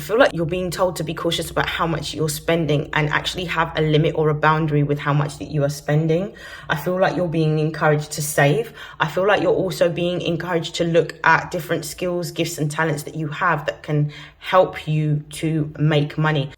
feel like you're being told to be cautious about how much you're spending and actually have a limit or a boundary with how much that you are spending. I feel like you're being encouraged to save. I feel like you're also being encouraged to look at different skills, gifts and talents that you have that can help you to make money.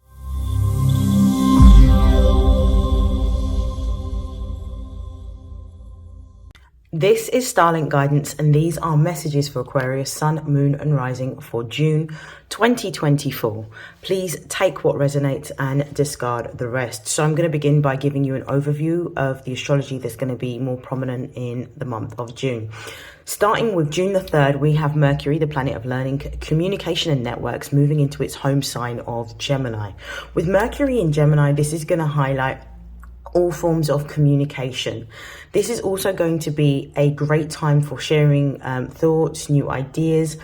This is StarLink guidance, and these are messages for Aquarius, Sun, Moon and Rising for June 2024. Please take what resonates and discard the rest. So I'm going to begin by giving you an overview of the astrology that's going to be more prominent in the month of June. Starting with June the 3rd, we have Mercury, the planet of learning, communication and networks, moving into its home sign of Gemini. With Mercury in Gemini, this is going to highlight all forms of communication. This is also going to be a great time for sharing thoughts, new ideas,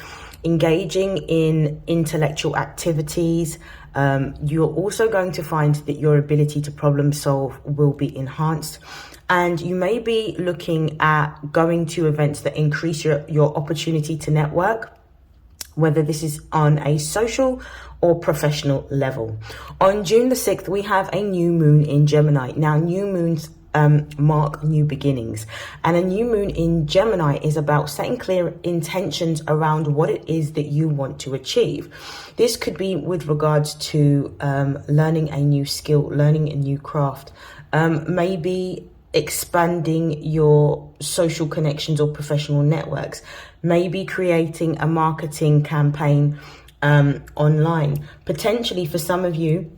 engaging in intellectual activities. You're also going to find that your ability to problem solve will be enhanced. And you may be looking at going to events that increase your opportunity to network, whether this is on a social or professional level. On June the 6th, we have a new moon in Gemini. Now, new moons mark new beginnings, and a new moon in Gemini is about setting clear intentions around what it is that you want to achieve. This could be with regards to learning a new skill, learning a new craft, maybe expanding your social connections or professional networks, maybe creating a marketing campaign online. Potentially for some of you,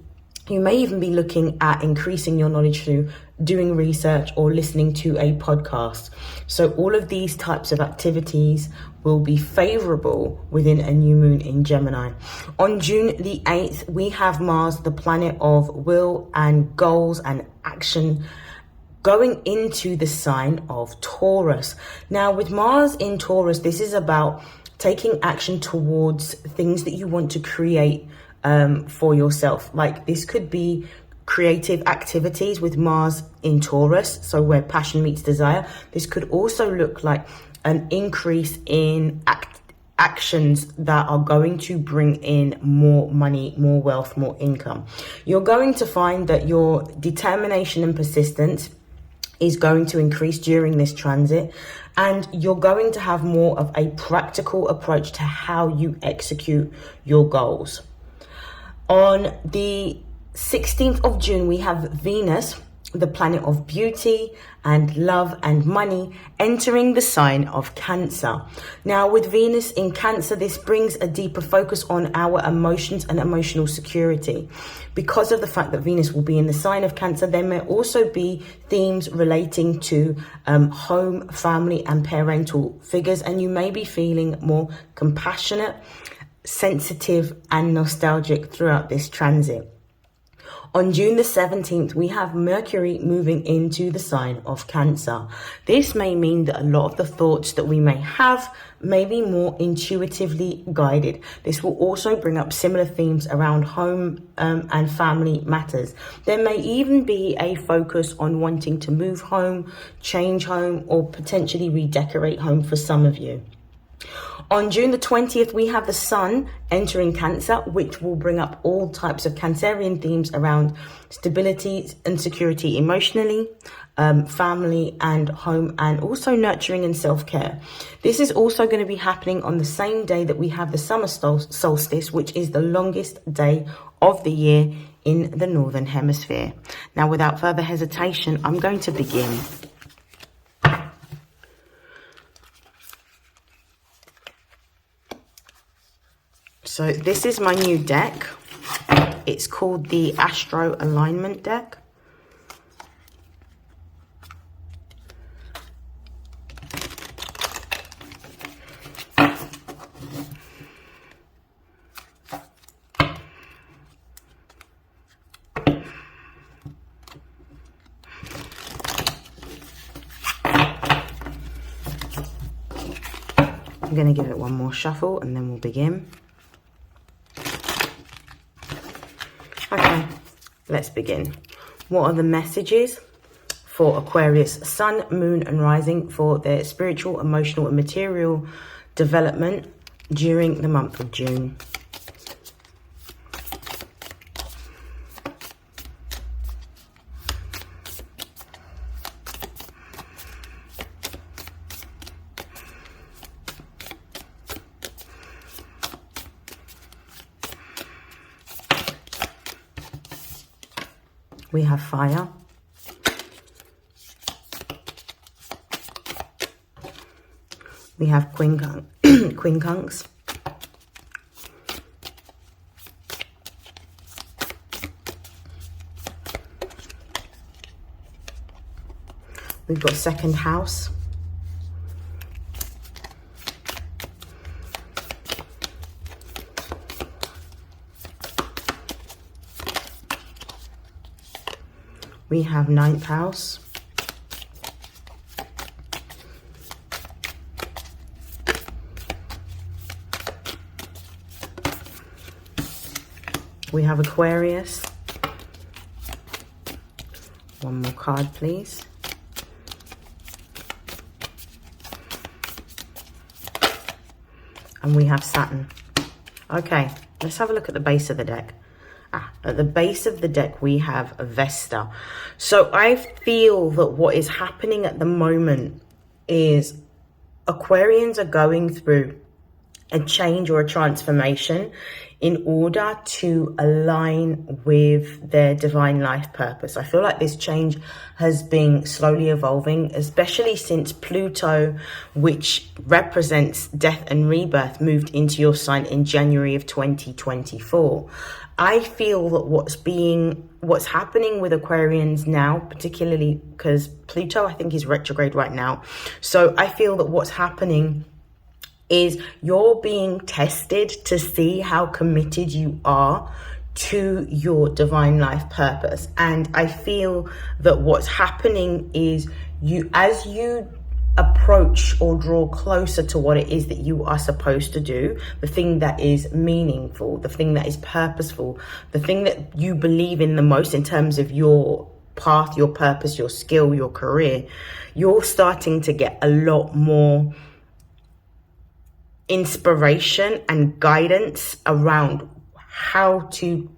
you may even be looking at increasing your knowledge through doing research or listening to a podcast. So all of these types of activities will be favorable within a new moon in Gemini. On June the 8th, we have Mars, the planet of will and goals and action, going into the sign of Taurus. Now, with Mars in Taurus, this is about taking action towards things that you want to create for yourself. Like, this could be creative activities with Mars in Taurus, so where passion meets desire. This could also look like an increase in actions that are going to bring in more money, more wealth, more income. You're going to find that your determination and persistence is going to increase during this transit, and you're going to have more of a practical approach to how you execute your goals. On the 16th of June, we have Venus, the planet of beauty and love and money, entering the sign of Cancer. Now, with Venus in Cancer, this brings a deeper focus on our emotions and emotional security. Because of the fact that Venus will be in the sign of Cancer, there may also be themes relating to home, family and parental figures, and you may be feeling more compassionate, sensitive and nostalgic throughout this transit. On June the 17th, we have Mercury moving into the sign of Cancer. This may mean that a lot of the thoughts that we may have may be more intuitively guided. This will also bring up similar themes around home and family matters. There may even be a focus on wanting to move home, change home, or potentially redecorate home for some of you. On June the 20th, we have the Sun entering Cancer, which will bring up all types of Cancerian themes around stability and security emotionally, family and home, and also nurturing and self-care. This is also going to be happening on the same day that we have the summer solstice, which is the longest day of the year in the Northern Hemisphere. Now, without further hesitation, I'm going to begin. So this is my new deck. It's called the Astro Alignment deck. I'm going to give it one more shuffle and then we'll begin. Okay, let's begin. What are the messages for Aquarius, Sun, Moon and Rising for their spiritual, emotional and material development during the month of June? We have fire. We have quincunx. We've got second house. We have ninth house. We have Aquarius. One more card, please. And we have Saturn. Okay, let's have a look at the base of the deck. At the base of the deck, we have Vesta. So I feel that what is happening at the moment is Aquarians are going through a change or a transformation in order to align with their divine life purpose. I feel like this change has been slowly evolving, especially since Pluto, which represents death and rebirth, moved into your sign in January of 2024. I feel that what's happening with Aquarians now, particularly because Pluto, I think, is retrograde right now. So I feel that what's happening is you're being tested to see how committed you are to your divine life purpose. And I feel that what's happening is as you approach or draw closer to what it is that you are supposed to do, the thing that is meaningful, the thing that is purposeful, the thing that you believe in the most in terms of your path, your purpose, your skill, your career, you're starting to get a lot more inspiration and guidance around how to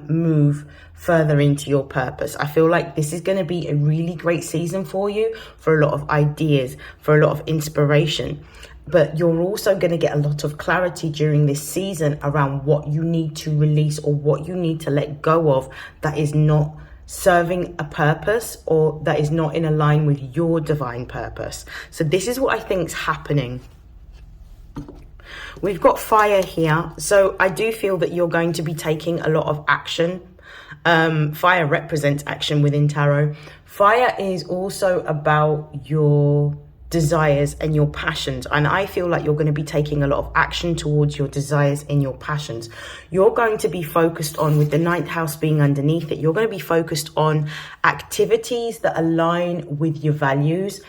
move further into your purpose. I feel like this is going to be a really great season for you, for a lot of ideas, for a lot of inspiration. But you're also going to get a lot of clarity during this season around what you need to release or what you need to let go of that is not serving a purpose or that is not in line with your divine purpose. So this is what I think is happening. We've got fire here. So I do feel that you're going to be taking a lot of action. Fire represents action within tarot. Fire is also about your desires and your passions. And I feel like you're going to be taking a lot of action towards your desires and your passions. You're going to be focused on, with the ninth house being underneath it, you're going to be focused on activities that align with your values,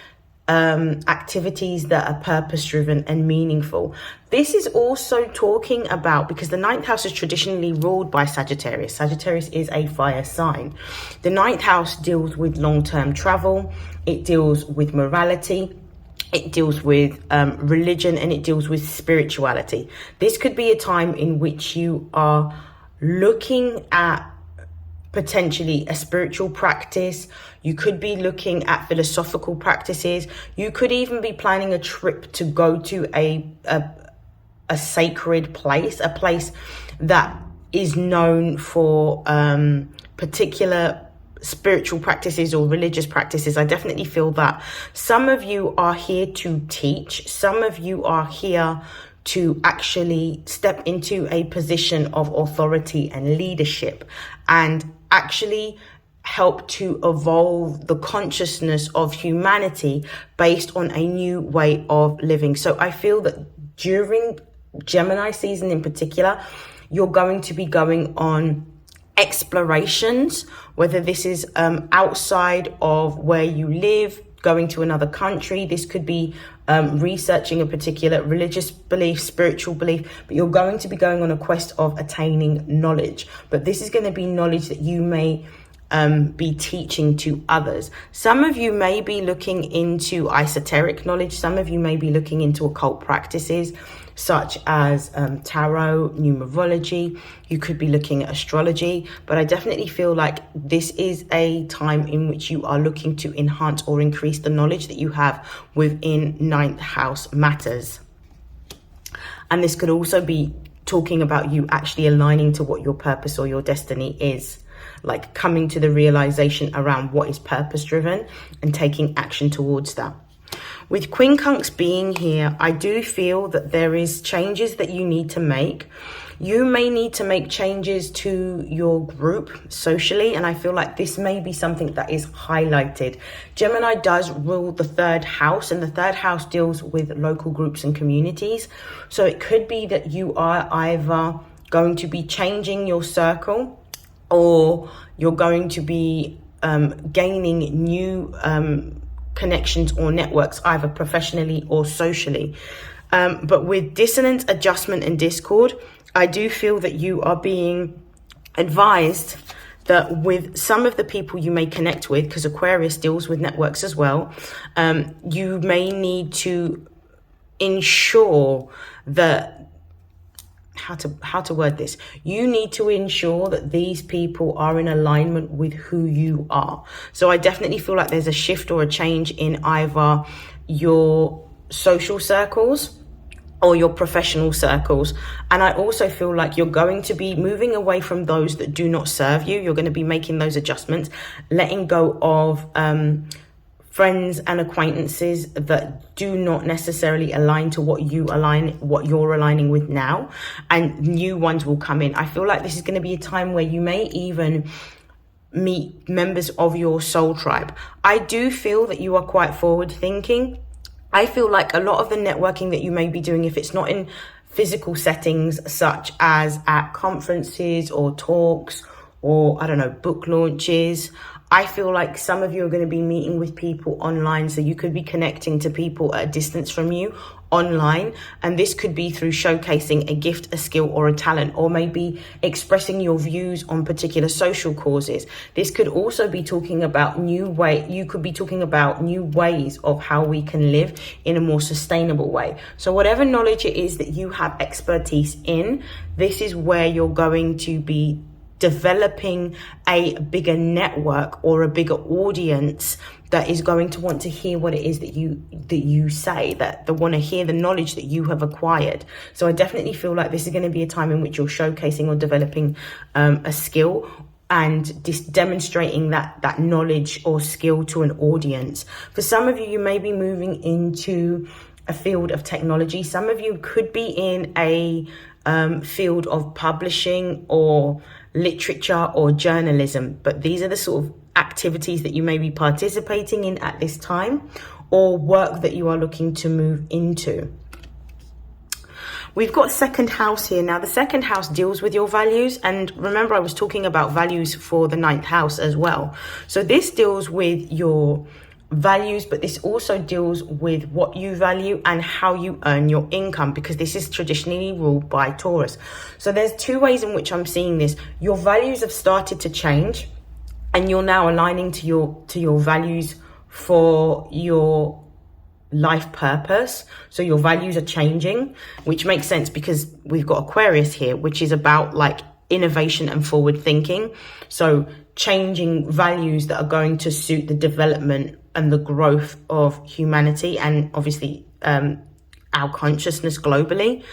activities that are purpose driven and meaningful. This is also talking about, because the ninth house is traditionally ruled by Sagittarius. Sagittarius is a fire sign. The ninth house deals with long-term travel. It deals with morality. It deals with religion, and it deals with spirituality. This could be a time in which you are looking at potentially a spiritual practice. You could be looking at philosophical practices. You could even be planning a trip to go to a sacred place, a place that is known for particular spiritual practices or religious practices. I definitely feel that some of you are here to teach. Some of you are here to actually step into a position of authority and leadership and actually help to evolve the consciousness of humanity based on a new way of living. So I feel that during Gemini season in particular, you're going to be going on explorations, whether this is outside of where you live, going to another country. This could be researching a particular religious belief, spiritual belief, but you're going to be going on a quest of attaining knowledge. But this is going to be knowledge that you may be teaching to others. Some of you may be looking into esoteric knowledge. Some of you may be looking into occult practices such as tarot, numerology. You could be looking at astrology, but I definitely feel like this is a time in which you are looking to enhance or increase the knowledge that you have within ninth house matters. And this could also be talking about you actually aligning to what your purpose or your destiny is. like coming to the realization around what is purpose driven and taking action towards that. With quincunx being here, I do feel that there is changes that you need to make. You may need to make changes to your group socially, and I feel like this may be something that is highlighted. Gemini does rule the third house, and the third house deals with local groups and communities. So it could be that you are either going to be changing your circle, or you're going to be gaining new connections or networks, either professionally or socially. But with dissonance, adjustment, and discord, I do feel that you are being advised that with some of the people you may connect with, because Aquarius deals with networks as well, you may need to ensure that, how to word this, you need to ensure that these people are in alignment with who you are. So I definitely feel like there's a shift or a change in either your social circles or your professional circles. And I also feel like you're going to be moving away from those that do not serve you. You're going to be making those adjustments, letting go of friends and acquaintances that do not necessarily align to what you're aligning with now, and new ones will come in. I feel like this is going to be a time where you may even meet members of your soul tribe. I do feel that you are quite forward thinking. I feel like a lot of the networking that you may be doing, if it's not in physical settings such as at conferences or talks or, I don't know, book launches, I feel like some of you are going to be meeting with people online. So you could be connecting to people at a distance from you online. And this could be through showcasing a gift, a skill, or a talent, or maybe expressing your views on particular social causes. This could also be talking about you could be talking about new ways of how we can live in a more sustainable way. So whatever knowledge it is that you have expertise in, this is where you're going to be developing a bigger network or a bigger audience that is going to want to hear what it is that you say, that they want to hear the knowledge that you have acquired. So I definitely feel like this is going to be a time in which you're showcasing or developing a skill and demonstrating that knowledge or skill to an audience. For some of you, you may be moving into a field of technology. Some of you could be in a field of publishing or literature or journalism, but these are the sort of activities that you may be participating in at this time, or work that you are looking to move into. We've got second house here. Now, the second house deals with your values. And remember, I was talking about values for the ninth house as well. So this deals with your values, but this also deals with what you value and how you earn your income, because this is traditionally ruled by Taurus. So there's two ways in which I'm seeing this. Your values have started to change, and you're now aligning to your values for your life purpose. So your values are changing, which makes sense because we've got Aquarius here, which is about like innovation and forward thinking. So changing values that are going to suit the development and the growth of humanity, and obviously our consciousness globally.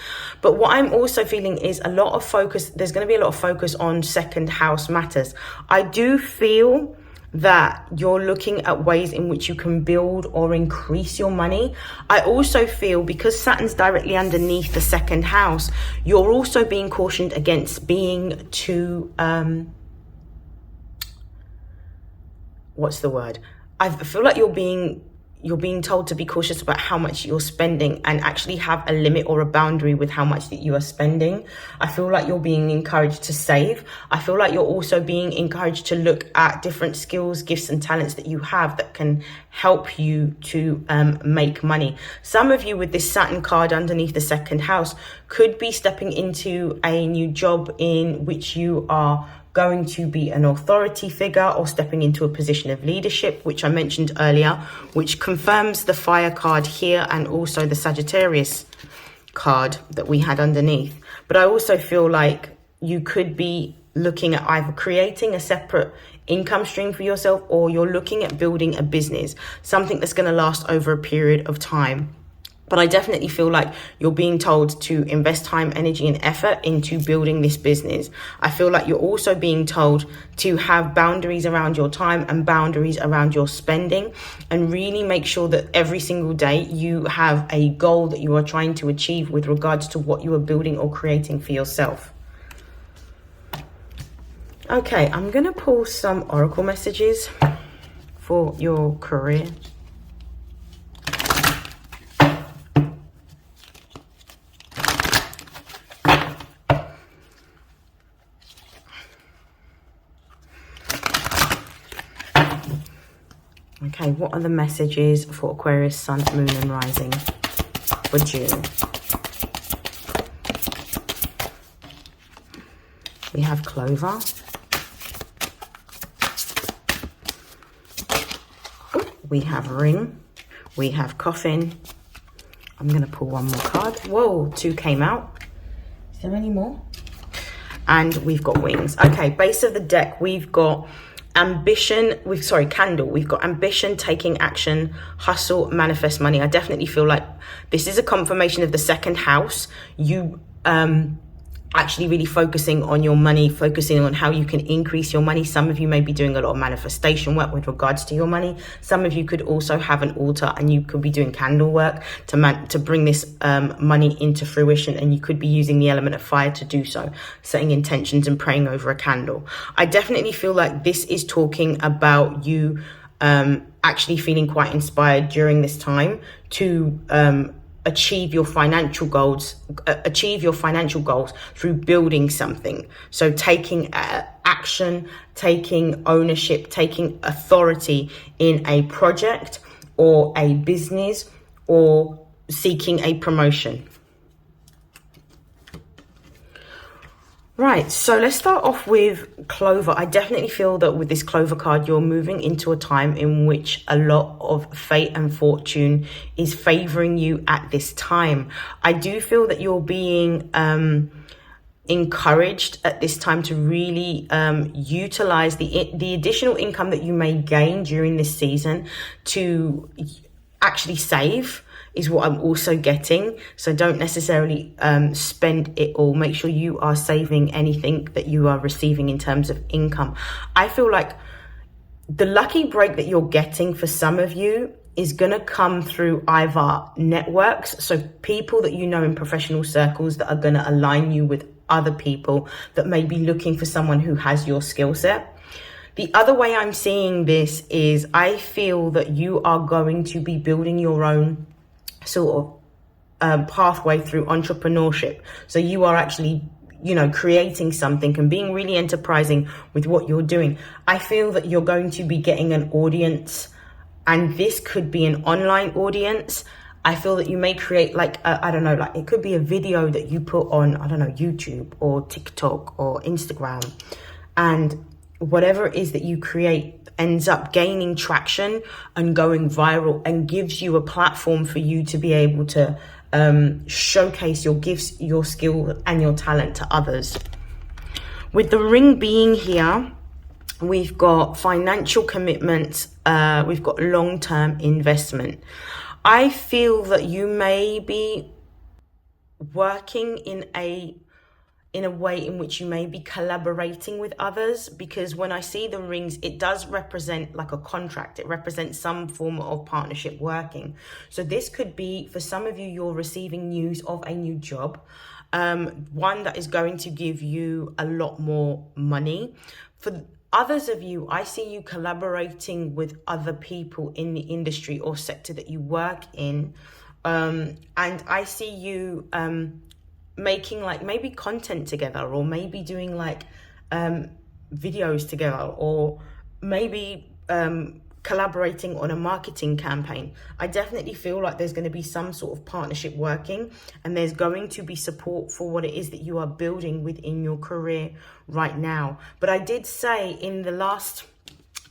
But what I'm also feeling is there's going to be a lot of focus on second house matters. I do feel that you're looking at ways in which you can build or increase your money. I also feel, because Saturn's directly underneath the second house, you're also being cautioned against being too, what's the word? I feel like you're being told to be cautious about how much you're spending, and actually have a limit or a boundary with how much that you are spending. I feel like you're being encouraged to save. I feel like you're also being encouraged to look at different skills, gifts, and talents that you have that can help you to make money. Some of you with this Saturn card underneath the second house could be stepping into a new job in which you are going to be an authority figure, or stepping into a position of leadership, which I mentioned earlier, which confirms the fire card here and also the Sagittarius card that we had underneath. But I also feel like you could be looking at either creating a separate income stream for yourself, or you're looking at building a business, something that's going to last over a period of time. But I definitely feel like you're being told to invest time, energy, and effort into building this business. I feel like you're also being told to have boundaries around your time and boundaries around your spending, and really make sure that every single day you have a goal that you are trying to achieve with regards to what you are building or creating for yourself. Okay, I'm going to pull some oracle messages for your career. Okay, what are the messages for Aquarius, Sun, Moon and Rising for June? We have Clover. We have Ring. We have Coffin. I'm going to pull one more card. Whoa, 2 came out. Is there any more? And we've got Wings. Okay, base of the deck, we've got ambition, candle. We've got ambition, taking action, hustle, manifest money. I definitely feel like this is a confirmation of the second house. You actually really focusing on your money, focusing on how you can increase your money. Some of you may be doing a lot of manifestation work with regards to your money. Some of you could also have an altar and you could be doing candle work to bring this money into fruition, and you could be using the element of fire to do so, setting intentions and praying over a candle. I definitely feel like this is talking about you actually feeling quite inspired during this time to achieve your financial goals through building something. So taking action, taking ownership, taking authority in a project or a business, or seeking a promotion. Right, so let's start off with Clover. I definitely feel that with this Clover card, you're moving into a time in which a lot of fate and fortune is favoring you at this time. I do feel that you're being encouraged at this time to really utilize the additional income that you may gain during this season to actually save, is what I'm also getting. So don't necessarily spend it all. Make sure you are saving anything that you are receiving in terms of income. I feel like the lucky break that you're getting for some of you is going to come through either networks, so people that you know in professional circles that are going to align you with other people that may be looking for someone who has your skill set. The other way I'm seeing this is I feel that you are going to be building your own sort of pathway through entrepreneurship. So you are actually, creating something and being really enterprising with what you're doing. I feel that you're going to be getting an audience, and this could be an online audience. I feel that you may create it could be a video that you put on, YouTube or TikTok or Instagram, and whatever it is that you create ends up gaining traction and going viral, and gives you a platform for you to be able to showcase your gifts, your skill and your talent to others. With the Ring being here, we've got financial commitments, we've got long-term investment. I feel that you may be working in a way in which you may be collaborating with others, because when I see the rings, it does represent like a contract. It represents some form of partnership working. So this could be, for some of you, you're receiving news of a new job, one that is going to give you a lot more money. For others of you, I see you collaborating with other people in the industry or sector that you work in. And I see you making maybe content together, or maybe doing videos together, or maybe collaborating on a marketing campaign. I definitely feel like there's going to be some sort of partnership working, and there's going to be support for what it is that you are building within your career right now. But I did say in the last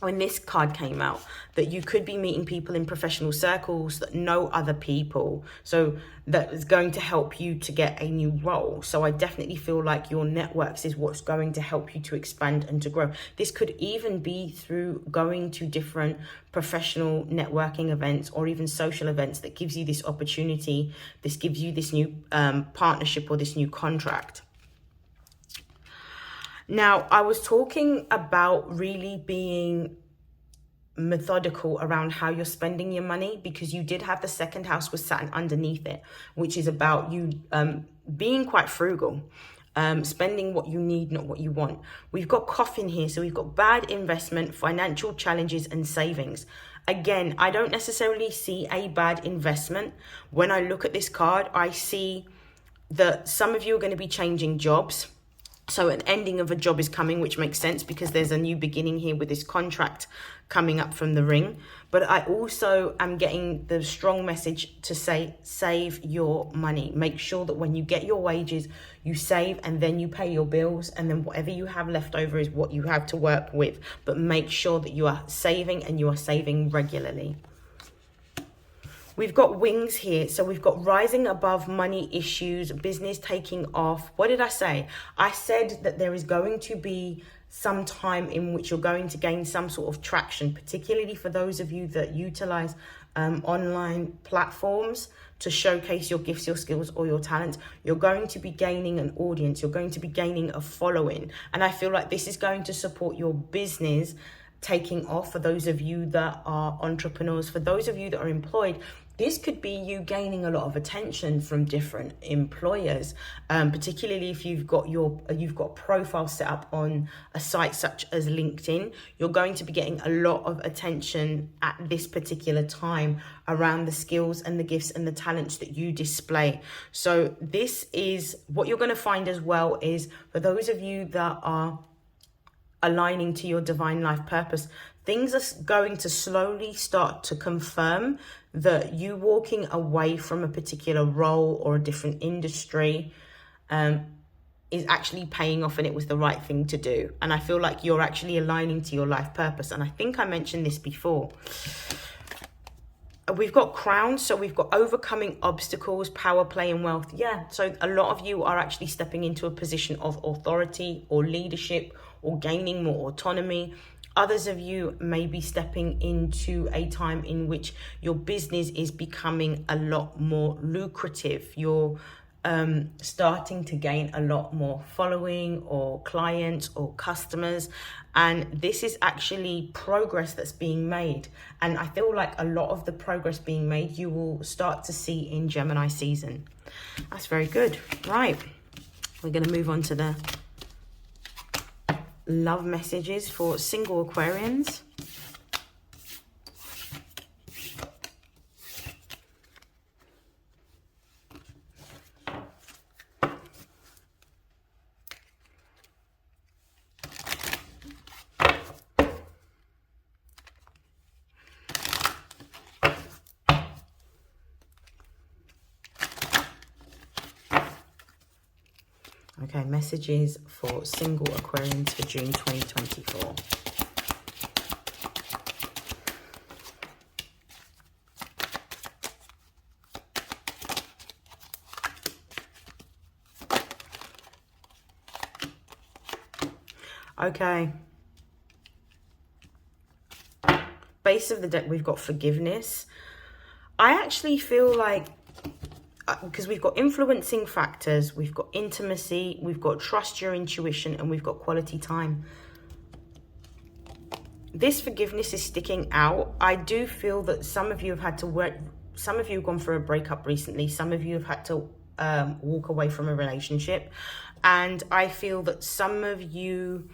when this card came out, that you could be meeting people in professional circles that know other people. So that is going to help you to get a new role. So I definitely feel like your networks is what's going to help you to expand and to grow. This could even be through going to different professional networking events or even social events that gives you this opportunity. This gives you this new partnership or this new contract. Now, I was talking about really being methodical around how you're spending your money, because you did have the second house with Saturn underneath it, which is about you being quite frugal, spending what you need, not what you want. We've got coffin here, so we've got bad investment, financial challenges, and savings. Again, I don't necessarily see a bad investment. When I look at this card, I see that some of you are going to be changing jobs. So an ending of a job is coming, which makes sense because there's a new beginning here with this contract coming up from the ring. But I also am getting the strong message to say, save your money. Make sure that when you get your wages, you save and then you pay your bills. And then whatever you have left over is what you have to work with. But make sure that you are saving and you are saving regularly. We've got wings here. So we've got rising above money issues, business taking off. What did I say? I said that there is going to be some time in which you're going to gain some sort of traction, particularly for those of you that utilize online platforms to showcase your gifts, your skills, or your talents. You're going to be gaining an audience. You're going to be gaining a following. And I feel like this is going to support your business taking off for those of you that are entrepreneurs. For those of you that are employed, this could be you gaining a lot of attention from different employers, particularly if you've got a profile set up on a site such as LinkedIn. You're going to be getting a lot of attention at this particular time around the skills and the gifts and the talents that you display. So this is what you're going to find as well is for those of you that are aligning to your divine life purpose, things are going to slowly start to confirm that you walking away from a particular role or a different industry is actually paying off and it was the right thing to do. And I feel like you're actually aligning to your life purpose. And I think I mentioned this before. We've got crowns, so we've got overcoming obstacles, power play, and wealth. Yeah, so a lot of you are actually stepping into a position of authority or leadership or gaining more autonomy. Others of you may be stepping into a time in which your business is becoming a lot more lucrative. You're starting to gain a lot more following or clients or customers. And this is actually progress that's being made. And I feel like a lot of the progress being made, you will start to see in Gemini season. That's very good. Right. We're going to move on to the love messages for single Aquarians. Okay, messages for single Aquarians for June 2024. Okay. Base of the deck, we've got forgiveness. I actually feel like because we've got influencing factors, we've got intimacy, we've got trust your intuition, and we've got quality time. This forgiveness is sticking out. I do feel that some of you have had to work, some of you have gone through a breakup recently, some of you have had to walk away from a relationship. And I feel that some of you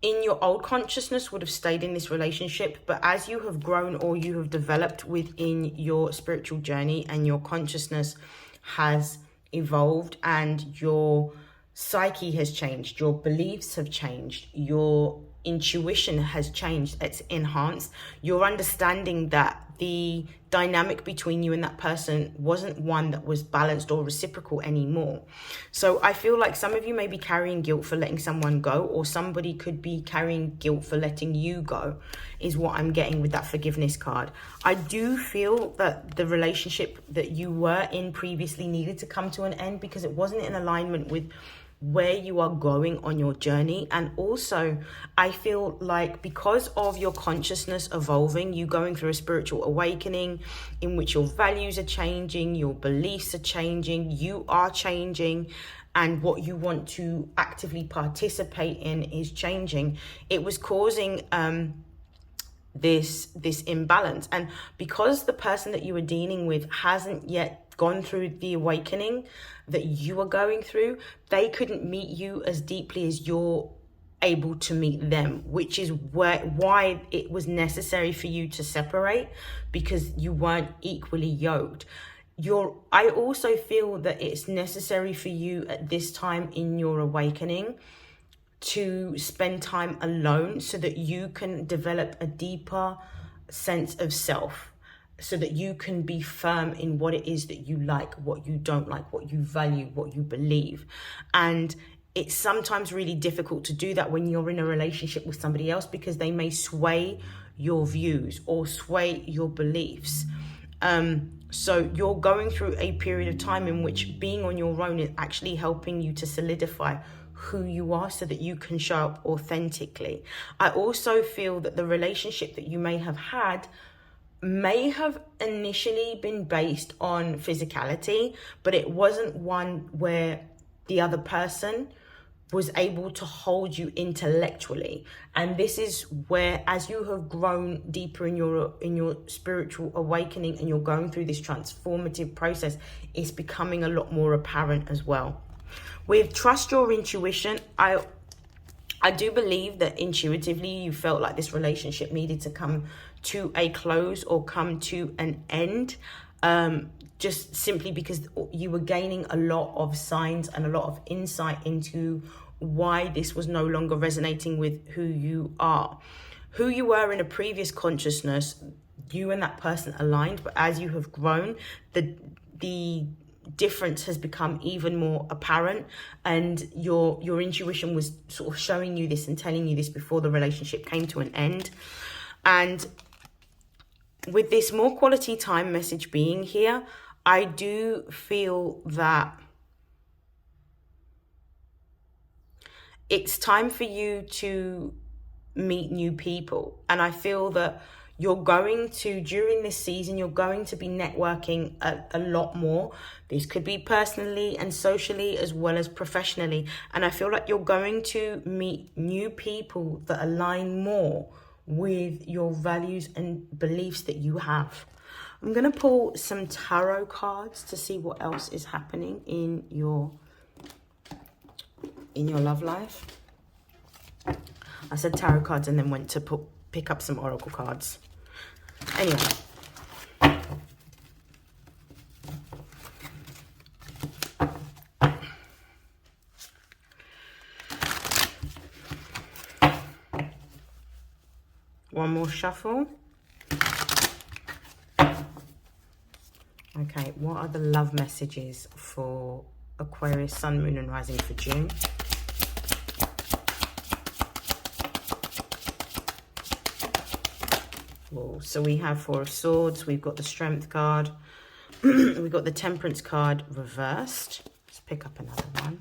in your old consciousness would have stayed in this relationship, but as you have grown or you have developed within your spiritual journey and your consciousness has evolved and your psyche has changed, your beliefs have changed, your intuition has changed. It's enhanced. You're understanding that the dynamic between you and that person wasn't one that was balanced or reciprocal anymore. So I feel like some of you may be carrying guilt for letting someone go, or somebody could be carrying guilt for letting you go, is what I'm getting with that forgiveness card. I do feel that the relationship that you were in previously needed to come to an end because it wasn't in alignment with where you are going on your journey. And also I feel like because of your consciousness evolving, you going through a spiritual awakening in which your values are changing, your beliefs are changing, you are changing, and what you want to actively participate in is changing. It was causing this imbalance, and because the person that you were dealing with hasn't yet gone through the awakening that you are going through, they couldn't meet you as deeply as you're able to meet them, which is why it was necessary for you to separate, because you weren't equally yoked. I also feel that it's necessary for you at this time in your awakening to spend time alone so that you can develop a deeper sense of self, so that you can be firm in what it is that you like, what you don't like, what you value, what you believe. And it's sometimes really difficult to do that when you're in a relationship with somebody else, because they may sway your views or sway your beliefs. So you're going through a period of time in which being on your own is actually helping you to solidify who you are so that you can show up authentically. I also feel that the relationship that you may have had may have initially been based on physicality, but it wasn't one where the other person was able to hold you intellectually. And this is where, as you have grown deeper in your spiritual awakening and you're going through this transformative process, it's becoming a lot more apparent as well. With trust your intuition, I do believe that intuitively you felt like this relationship needed to come to a close or come to an end, just simply because you were gaining a lot of signs and a lot of insight into why this was no longer resonating with who you are. Who you were in a previous consciousness, you and that person aligned, but as you have grown, the difference has become even more apparent, and your intuition was sort of showing you this and telling you this before the relationship came to an end. And with this more quality time message being here, I do feel that it's time for you to meet new people. And I feel that during this season, you're going to be networking a lot more. This could be personally and socially as well as professionally. And I feel like you're going to meet new people that align more with your values and beliefs that you have. I'm going to pull some tarot cards to see what else is happening in your love life. I said tarot cards and then went to pick up some oracle cards. Anyway. One more shuffle. Okay, what are the love messages for Aquarius, Sun, Moon and Rising for June? Whoa. So we have Four of Swords, we've got the Strength card, we've got the Temperance card reversed. Let's pick up another one.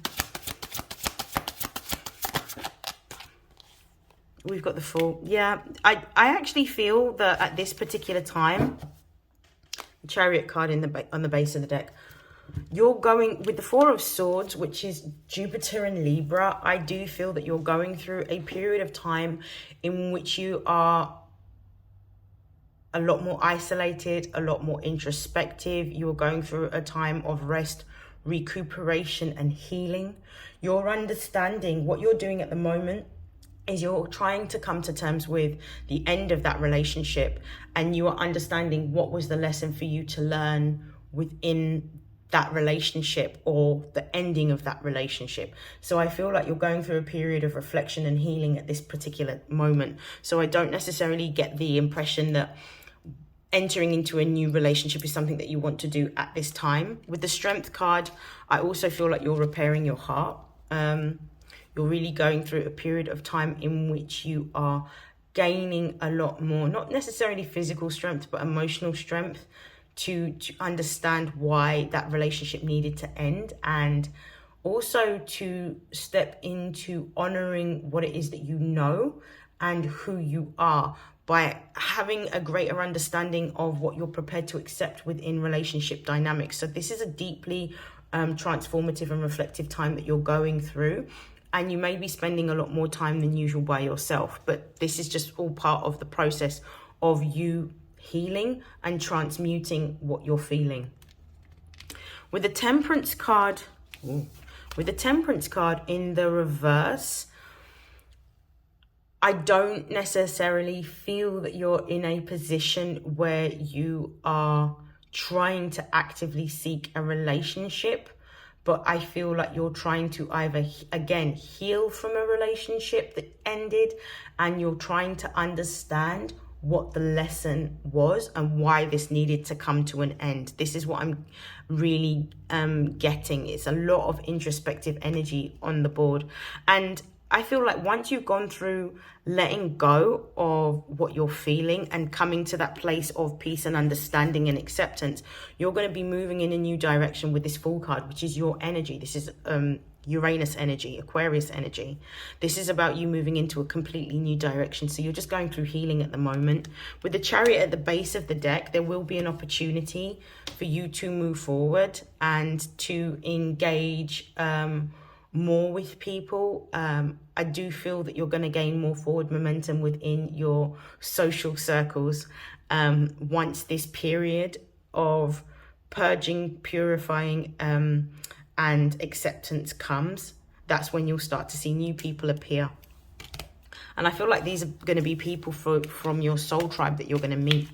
We've got the Fool. Yeah, I actually feel that at this particular time, the Chariot card on the base of the deck, you're going with the Four of Swords, which is Jupiter and Libra. I do feel that you're going through a period of time in which you are a lot more isolated, a lot more introspective. You're going through a time of rest, recuperation and healing. You're understanding what you're doing at the moment is you're trying to come to terms with the end of that relationship, and you are understanding what was the lesson for you to learn within that relationship or the ending of that relationship. So I feel like you're going through a period of reflection and healing at this particular moment. So I don't necessarily get the impression that entering into a new relationship is something that you want to do at this time. With the Strength card, I also feel like you're repairing your heart. You're really going through a period of time in which you are gaining a lot more, not necessarily physical strength, but emotional strength to understand why that relationship needed to end, and also to step into honoring what it is that you know and who you are, by having a greater understanding of what you're prepared to accept within relationship dynamics. So this is a deeply transformative and reflective time that you're going through, and you may be spending a lot more time than usual by yourself, but this is just all part of the process of you healing and transmuting what you're feeling. With the Temperance card, with the Temperance card in the reverse, I don't necessarily feel that you're in a position where you are trying to actively seek a relationship, but I feel like you're trying to either, again, heal from a relationship that ended, and you're trying to understand what the lesson was and why this needed to come to an end. This is what I'm really getting. It's a lot of introspective energy on the board. And I feel like once you've gone through letting go of what you're feeling and coming to that place of peace and understanding and acceptance, you're going to be moving in a new direction with this Fool card, which is your energy. This is Uranus energy, Aquarius energy. This is about you moving into a completely new direction. So you're just going through healing at the moment. With the Chariot at the base of the deck, there will be an opportunity for you to move forward and to engage more with people. I do feel that you're going to gain more forward momentum within your social circles once this period of purging, purifying, and acceptance comes. That's when you'll start to see new people appear. And I feel like these are going to be people from your soul tribe that you're going to meet.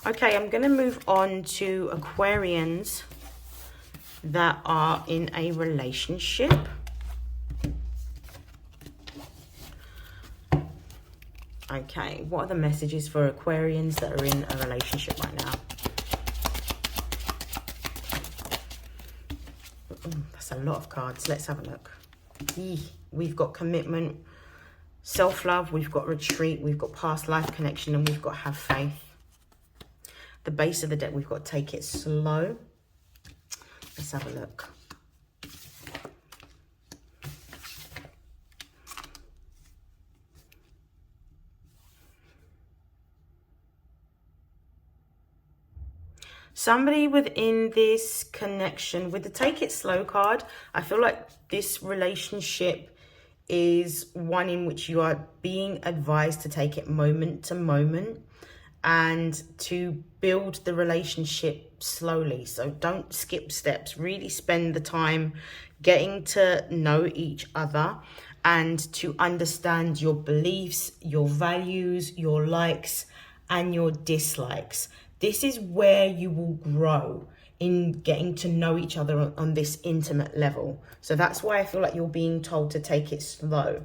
Okay, I'm going to move on to Aquarians that are in a relationship. Okay, what are the messages for Aquarians that are in a relationship right now? That's a lot of cards. Let's have a look. We've got commitment, self-love, we've got retreat, we've got past life connection, and we've got have faith. The base of the deck, we've got take it slow. Let's have a look. Somebody within this connection, with the take it slow card, I feel like this relationship is one in which you are being advised to take it moment to moment and to build the relationship slowly. So don't skip steps. Really spend the time getting to know each other and to understand your beliefs, your values, your likes, and your dislikes. This is where you will grow in getting to know each other on this intimate level. So that's why I feel like you're being told to take it slow.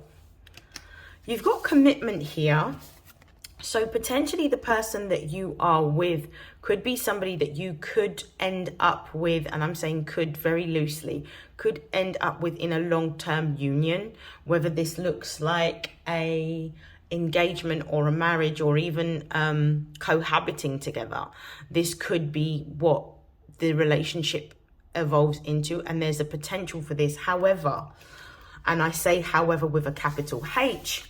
You've got commitment here. So potentially the person that you are with could be somebody that you could end up with, and I'm saying could very loosely, could end up with in a long-term union, whether this looks like a engagement or a marriage or even cohabiting together. This could be what the relationship evolves into, and there's a potential for this. However, and I say however with a capital H,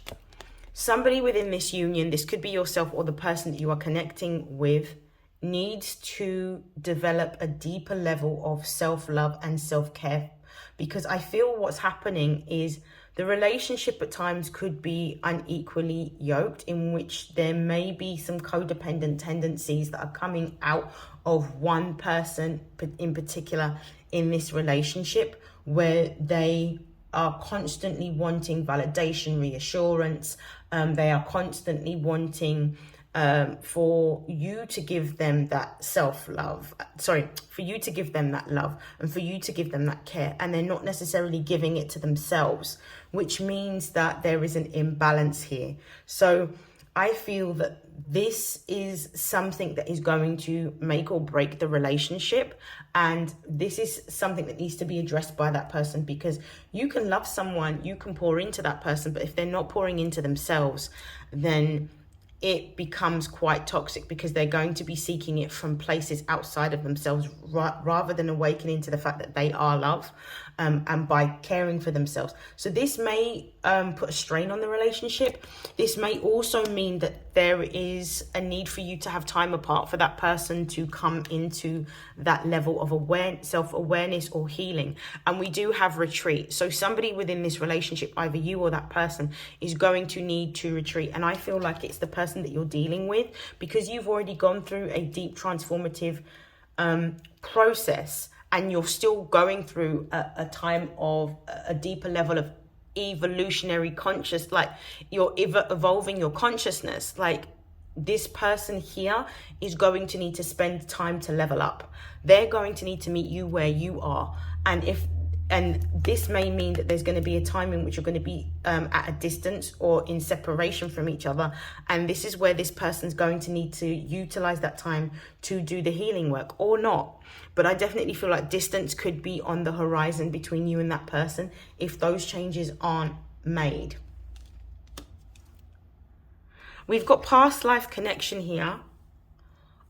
somebody within this union, this could be yourself or the person that you are connecting with, needs to develop a deeper level of self-love and self-care, because I feel what's happening is the relationship at times could be unequally yoked, in which there may be some codependent tendencies that are coming out of one person in particular in this relationship, where they are constantly wanting validation, reassurance. They are constantly wanting for you to give them that self-love, for you to give them that love and for you to give them that care, and they're not necessarily giving it to themselves, which means that there is an imbalance here. So I feel that this is something that is going to make or break the relationship, and this is something that needs to be addressed by that person, because you can love someone, you can pour into that person, but if they're not pouring into themselves, then it becomes quite toxic, because they're going to be seeking it from places outside of themselves rather than awakening to the fact that they are love, and by caring for themselves. So this may put a strain on the relationship. This may also mean that there is a need for you to have time apart for that person to come into that level of self-awareness or healing. And we do have retreat. So somebody within this relationship, either you or that person, is going to need to retreat. And I feel like it's the person that you're dealing with, because you've already gone through a deep transformative process, and you're still going through a time of a deeper level of evolutionary conscious, like you're evolving your consciousness. Like, this person here is going to need to spend time to level up. They're going to need to meet you where you are. And this may mean that there's going to be a time in which you're going to be at a distance or in separation from each other. And this is where this person's going to need to utilize that time to do the healing work, or not. But I definitely feel like distance could be on the horizon between you and that person if those changes aren't made. We've got past life connection here.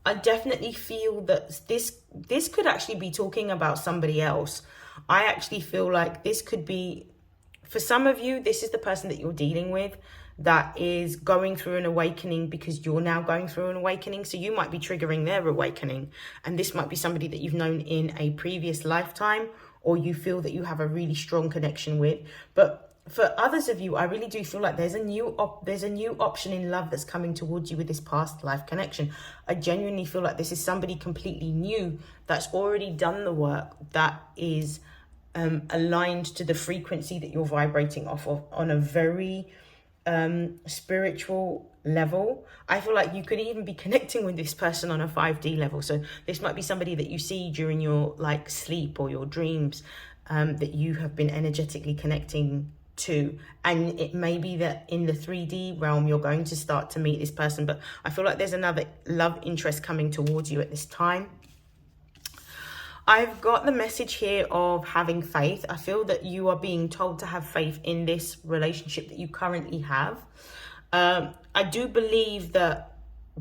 I definitely feel that this could actually be talking about somebody else. I actually feel like this could be, for some of you, this is the person that you're dealing with that is going through an awakening, because you're now going through an awakening. So you might be triggering their awakening. And this might be somebody that you've known in a previous lifetime, or you feel that you have a really strong connection with. But for others of you, I really do feel like there's a new option in love that's coming towards you with this past life connection. I genuinely feel like this is somebody completely new that's already done the work, that is aligned to the frequency that you're vibrating off of on a very spiritual level. I feel like you could even be connecting with this person on a 5D level. So this might be somebody that you see during your sleep or your dreams, that you have been energetically connecting to. And it may be that in the 3D realm you're going to start to meet this person, but I feel like there's another love interest coming towards you at this time. I've got the message here of having faith. I feel that you are being told to have faith in this relationship that you currently have. I do believe that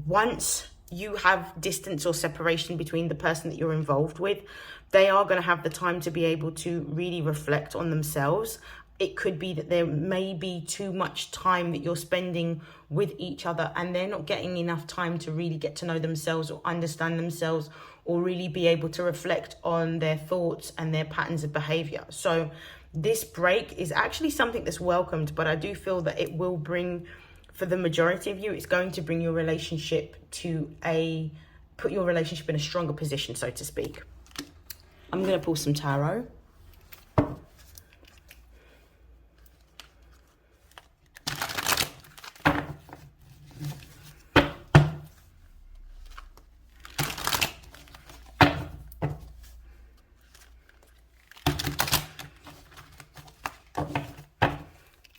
once you have distance or separation between the person that you're involved with, they are going to have the time to be able to really reflect on themselves. It could be that there may be too much time that you're spending with each other, and they're not getting enough time to really get to know themselves or understand themselves, or really be able to reflect on their thoughts and their patterns of behavior. So this break is actually something that's welcomed, but I do feel that it will bring, for the majority of you, it's going to bring your relationship put your relationship in a stronger position, so to speak. I'm going to pull some tarot.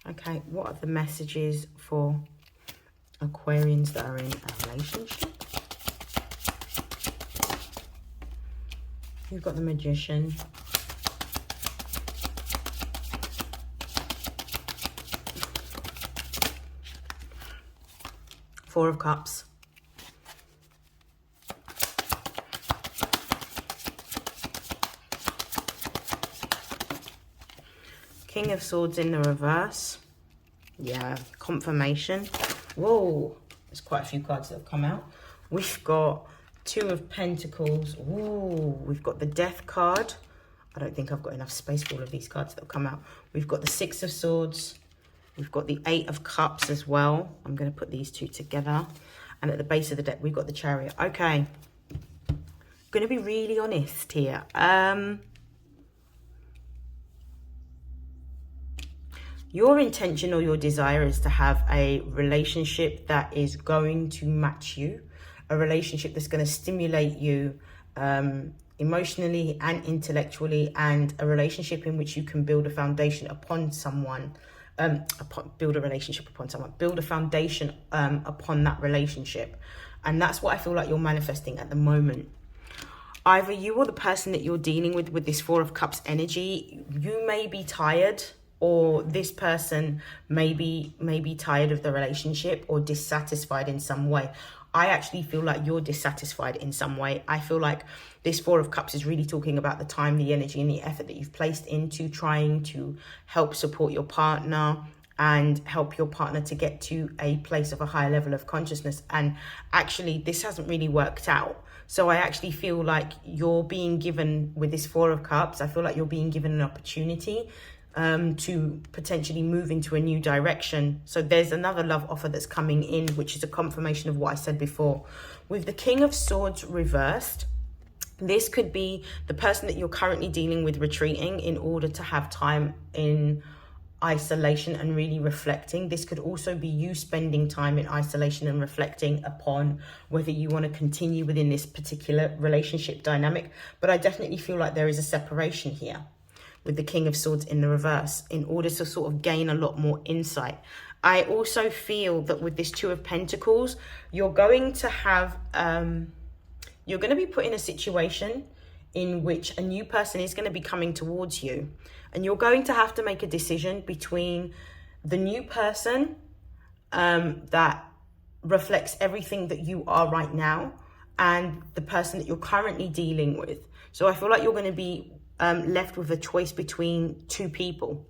Okay, what are the messages for Aquarians that are in a relationship? You've got the Magician. Four of Cups. King of Swords in the reverse. Yeah, confirmation. Whoa, there's quite a few cards that have come out. We've got Two of Pentacles. Ooh, we've got the Death card. I don't think I've got enough space for all of these cards that have come out. We've got the Six of Swords. We've got the Eight of Cups as well. I'm going to put these two together. And at the base of the deck, we've got the Chariot. Okay. I'm going to be really honest here. Your intention or your desire is to have a relationship that is going to match you, a relationship that's going to stimulate you emotionally and intellectually, and a relationship in which you can build a foundation upon someone, build a foundation upon that relationship. And that's what I feel like you're manifesting at the moment. Either you or the person that you're dealing with this Four of Cups energy, you may be tired, or this person may be tired of the relationship or dissatisfied in some way. I actually feel like you're dissatisfied in some way. I feel like this Four of Cups is really talking about the time, the energy, and the effort that you've placed into trying to help support your partner and help your partner to get to a place of a higher level of consciousness. And actually, this hasn't really worked out. So I actually feel like you're being given, with this Four of Cups, I feel like you're being given an opportunity to potentially move into a new direction. So there's another love offer that's coming in, which is a confirmation of what I said before. With the King of Swords reversed, this could be the person that you're currently dealing with retreating in order to have time in isolation and really reflecting. This could also be you spending time in isolation and reflecting upon whether you want to continue within this particular relationship dynamic. But I definitely feel like there is a separation here with the King of Swords in the reverse, in order to sort of gain a lot more insight. I also feel that with this Two of Pentacles, you're going to have, you're going to be put in a situation in which a new person is going to be coming towards you. And you're going to have to make a decision between the new person that reflects everything that you are right now and the person that you're currently dealing with. So I feel like you're going to be left with a choice between two people,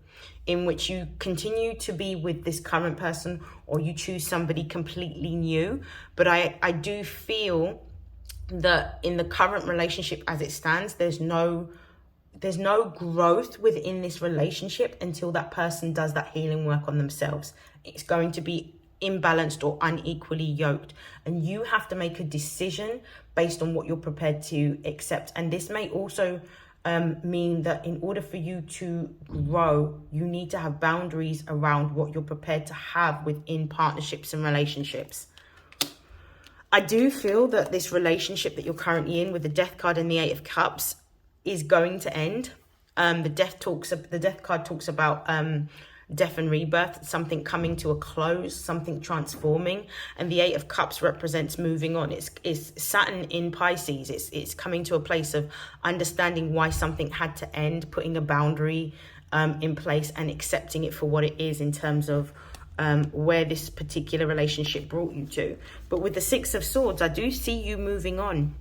in which you continue to be with this current person or you choose somebody completely new. But I do feel that in the current relationship as it stands, there's no growth within this relationship until that person does that healing work on themselves. It's going to be imbalanced or unequally yoked, and you have to make a decision based on what you're prepared to accept. And this may also mean that in order for you to grow, you need to have boundaries around what you're prepared to have within partnerships and relationships. I do feel that this relationship that you're currently in with the Death card and the Eight of Cups is going to end. The Death card talks about death and rebirth, something coming to a close, something transforming, and the Eight of Cups represents moving on. It's Saturn in Pisces. It's coming to a place of understanding why something had to end, putting a boundary in place and accepting it for what it is in terms of where this particular relationship brought you to. But with the Six of Swords, I do see you moving on.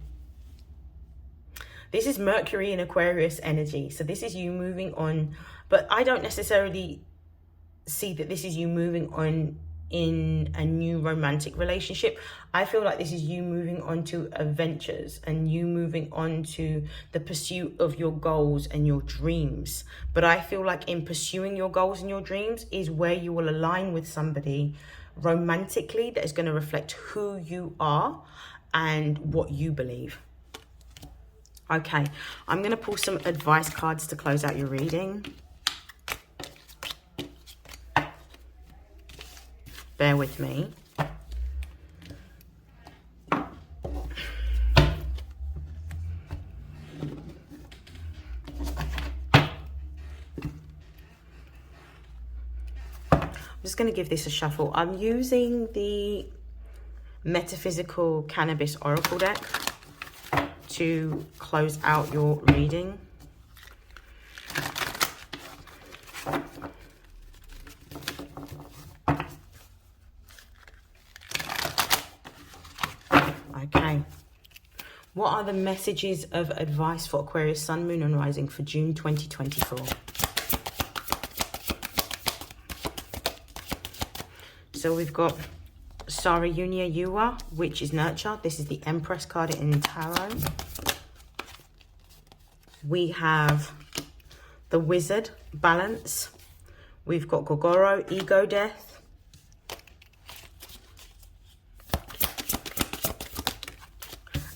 This is Mercury in Aquarius energy. So this is you moving on, but I don't necessarily see that this is you moving on in a new romantic relationship. I feel like this is you moving on to adventures and you moving on to the pursuit of your goals and your dreams. But I feel like in pursuing your goals and your dreams is where you will align with somebody romantically that is going to reflect who you are and what you believe. Okay, I'm going to pull some advice cards to close out your reading. Bear with me. I'm just going to give this a shuffle. I'm using the Metaphysical Cannabis Oracle deck to close out your reading. Okay. What are the messages of advice for Aquarius Sun, Moon and Rising for June 2024? So we've got Sarayunya Yuwa, which is nurture. This is the Empress card in Tarot. We have the Wizard, balance. We've got Gogoro, ego death.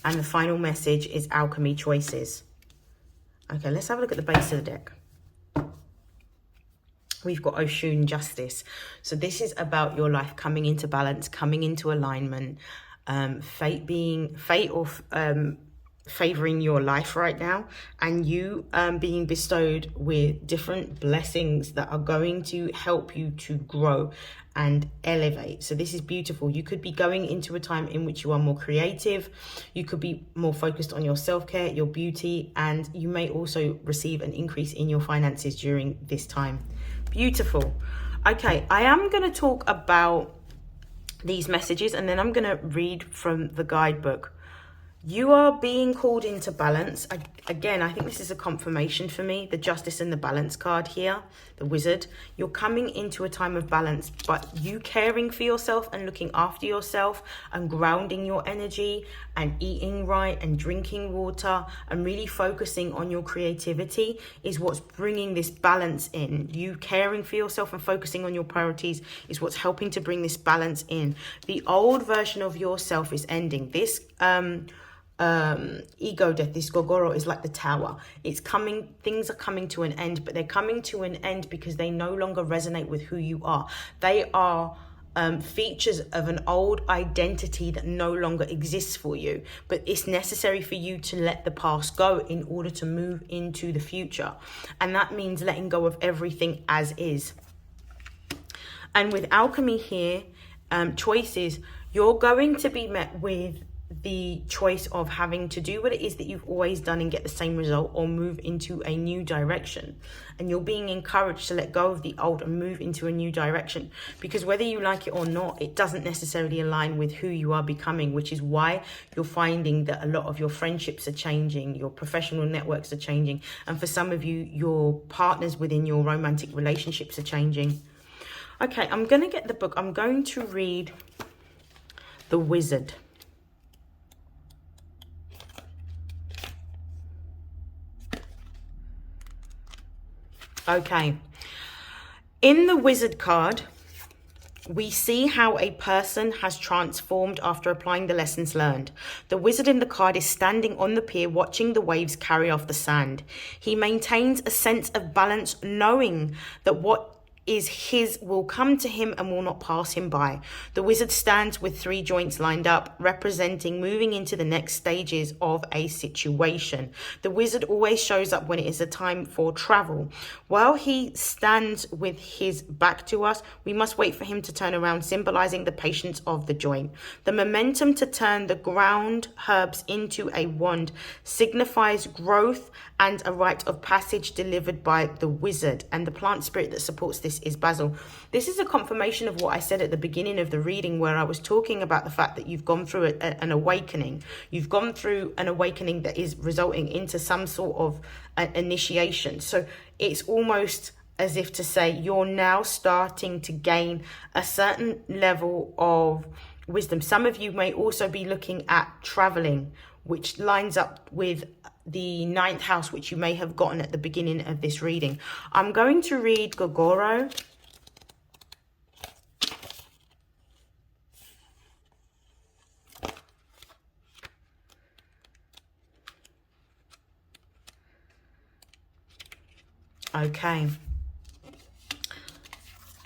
And the final message is alchemy, choices. Okay, let's have a look at the base of the deck. we've got Oshun justice. So this is about your life coming into balance, coming into alignment, fate or favoring your life right now, and you being bestowed with different blessings that are going to help you to grow and elevate. So this is beautiful. You could be going into a time in which you are more creative, you could be more focused on your self-care, your beauty, and you may also receive an increase in your finances during this time. Beautiful. Okay, I am going to talk about these messages and then I'm going to read from the guidebook. You are being called into balance. Again, I think this is a confirmation for me. The Justice and the Balance card here, the Wizard. You're coming into a time of balance, but you caring for yourself and looking after yourself and grounding your energy and eating right and drinking water and really focusing on your creativity is what's bringing this balance in. You caring for yourself and focusing on your priorities is what's helping to bring this balance in. The old version of yourself is ending. This ego death, this Gogoro, is like the tower. It's coming, things are coming to an end, but they're coming to an end because they no longer resonate with who you are. They are features of an old identity that no longer exists for you, but it's necessary for you to let the past go in order to move into the future. And that means letting go of everything as is. And with alchemy here, choices, you're going to be met with the choice of having to do what it is that you've always done and get the same result, or move into a new direction. And you're being encouraged to let go of the old and move into a new direction, because whether you like it or not, it doesn't necessarily align with who you are becoming, which is why you're finding that a lot of your friendships are changing, your professional networks are changing, and for some of you, your partners within your romantic relationships are changing. Okay, I'm going to get the book. I'm going to read The Wizard. Okay, in the Wizard card, we see how a person has transformed after applying the lessons learned. The wizard in the card is standing on the pier watching the waves carry off the sand. He maintains a sense of balance, knowing that what is his will come to him and will not pass him by. The wizard stands with 3 joints lined up, representing moving into the next stages of a situation. The wizard always shows up when it is a time for travel. While he stands with his back to us, we must wait for him to turn around, symbolizing the patience of the joint. The momentum to turn the ground herbs into a wand signifies growth and a rite of passage delivered by the wizard. And the plant spirit that supports this is basil. This is a confirmation of what I said at the beginning of the reading, where I was talking about the fact that you've gone through an awakening. You've gone through an awakening that is resulting into some sort of initiation. So it's almost as if to say you're now starting to gain a certain level of wisdom. Some of you may also be looking at traveling, which lines up with the 9th house, which you may have gotten at the beginning of this reading. I'm going to read Gogoro. Okay.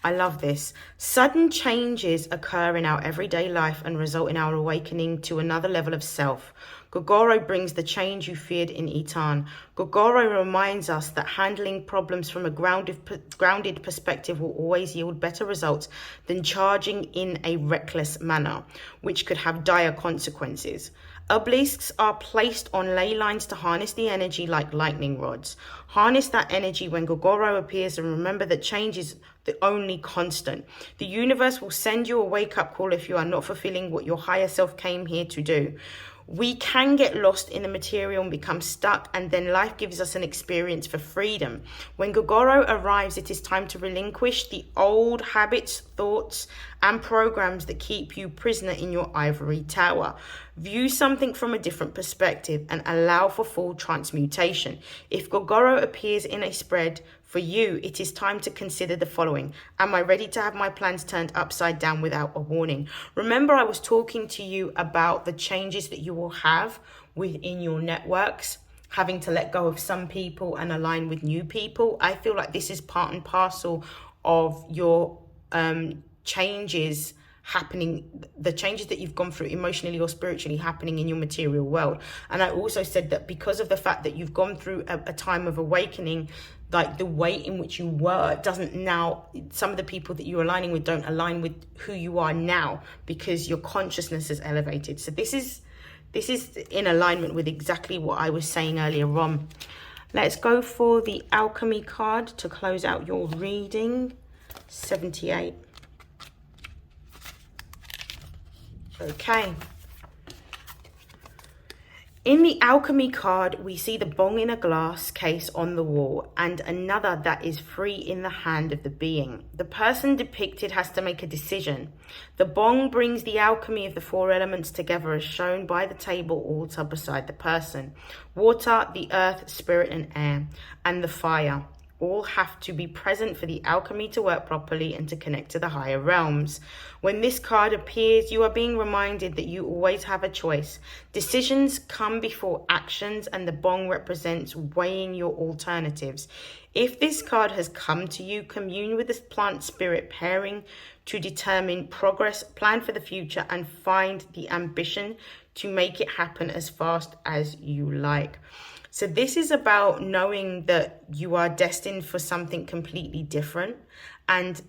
I love this. Sudden changes occur in our everyday life and result in our awakening to another level of self. Gogoro brings the change you feared in Etan. Gogoro reminds us that handling problems from a grounded perspective will always yield better results than charging in a reckless manner, which could have dire consequences. Obelisks are placed on ley lines to harness the energy like lightning rods. Harness that energy when Gogoro appears, and remember that change is the only constant. The universe will send you a wake-up call if you are not fulfilling what your higher self came here to do. We can get lost in the material and become stuck, and then life gives us an experience for freedom. When Gogoro arrives, it is time to relinquish the old habits, thoughts, and programs that keep you prisoner in your ivory tower. View something from a different perspective and allow for full transmutation. If Gogoro appears in a spread for you, it is time to consider the following. Am I ready to have my plans turned upside down without a warning? Remember, I was talking to you about the changes that you will have within your networks, having to let go of some people and align with new people. I feel like this is part and parcel of your changes happening, the changes that you've gone through emotionally or spiritually happening in your material world. And I also said that because of the fact that you've gone through a time of awakening, like the way in which you were doesn't now, some of the people that you're aligning with don't align with who you are now, because your consciousness is elevated. So this is in alignment with exactly what I was saying earlier on. Let's go for the alchemy card to close out your reading. 78. Okay. In the alchemy card, we see the bong in a glass case on the wall and another that is free in the hand of the being. The person depicted has to make a decision. The bong brings the alchemy of the four elements together as shown by the table altar beside the person. Water, the earth, spirit and air, and the fire all have to be present for the alchemy to work properly and to connect to the higher realms. When this card appears, you are being reminded that you always have a choice. Decisions come before actions, and the bong represents weighing your alternatives. If this card has come to you, commune with this plant spirit pairing to determine progress, plan for the future, and find the ambition to make it happen as fast as you like. So this is about knowing that you are destined for something completely different and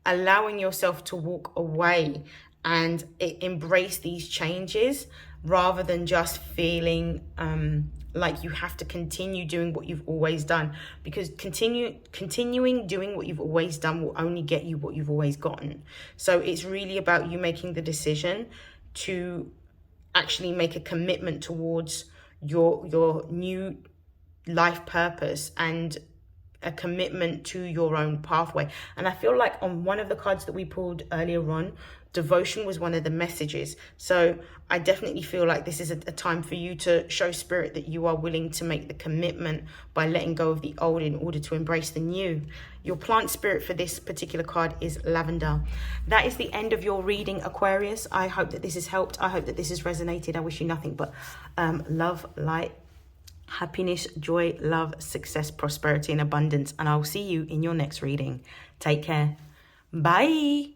allowing yourself to walk away and embrace these changes rather than just feeling like you have to continue doing what you've always done, because continuing doing what you've always done will only get you what you've always gotten. So it's really about you making the decision to actually make a commitment towards your new life purpose and a commitment to your own pathway. And I feel like on one of the cards that we pulled earlier on, devotion was one of the messages. So I definitely feel like this is a time for you to show spirit that you are willing to make the commitment by letting go of the old in order to embrace the new. Your plant spirit for this particular card is lavender. That is the end of your reading, Aquarius. I hope that this has helped. I hope that this has resonated. I wish you nothing but love, light, happiness, joy, love, success, prosperity, and abundance. And I'll see you in your next reading. Take care. Bye.